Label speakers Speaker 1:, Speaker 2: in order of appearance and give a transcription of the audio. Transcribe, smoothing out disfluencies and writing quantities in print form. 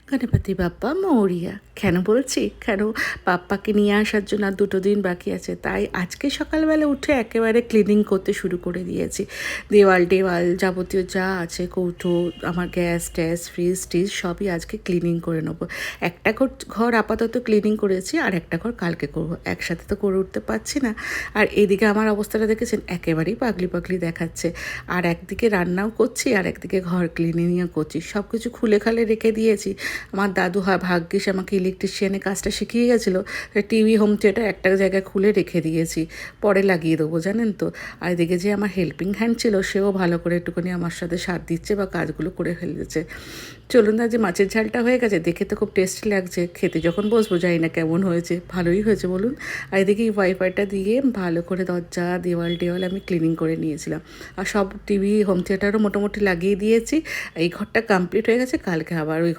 Speaker 1: গণপতি বাপ্পা মৌরিয়া। কেন বলছি, কেন বাপ্পাকে নিয়ে আসার জন্য আর 2 দিন বাকি আছে, তাই আজকে সকালবেলা উঠে একেবারে ক্লিনিং করতে শুরু করে দিয়েছি। দেওয়াল টেওয়াল যাবতীয় যা আছে, কৌটো, আমার গ্যাস ট্যাস ফ্রিজ টিজ সবই আজকে ক্লিনিং করে নেবো। একটা ঘর আপাতত ক্লিনিং করেছি, আর একটা ঘর কালকে করবো, একসাথে তো করে উঠতে পারছি না। আর এদিকে আমার অবস্থাটা দেখেছেন, একেবারেই পাগলি পাগলি দেখাচ্ছে। আর একদিকে রান্নাও করছি, আর একদিকে ঘর ক্লিনিংও করছি, সব কিছু খুলে খালে রেখে দিয়েছি। আমার দাদু ভাগ্যিস আমাকে ইলেকট্রিশিয়ানের কাজটা শিখিয়ে গেছিলো, টিভি হোম থিয়েটার একটা জায়গায় খুলে রেখে দিয়েছি, পরে লাগিয়ে দেবো জানেন তো। আর এদিকে যে আমার হেল্পিং হ্যান্ড ছিল, সেও ভালো করে একটুখানি আমার সাথে সাথ দিচ্ছে বা কাজগুলো করে ফেলেছে। চলুন না, যে মাছের ঝালটা হয়ে গেছে, দেখে তো খুব টেস্টি লাগছে, খেতে যখন বসবো জানি না কেমন হয়েছে, ভালোই হয়েছে বলুন। আর এদিকে এই ওয়াইফাইটা দিয়ে ভালো করে দরজা দেওয়াল টেওয়াল আমি ক্লিনিং করে নিয়েছিলাম। আর সব টিভি হোম থিয়েটারও মোটামুটি লাগিয়ে দিয়েছি। এই ঘরটা কমপ্লিট হয়ে গেছে, কালকে আবার ওই ঘর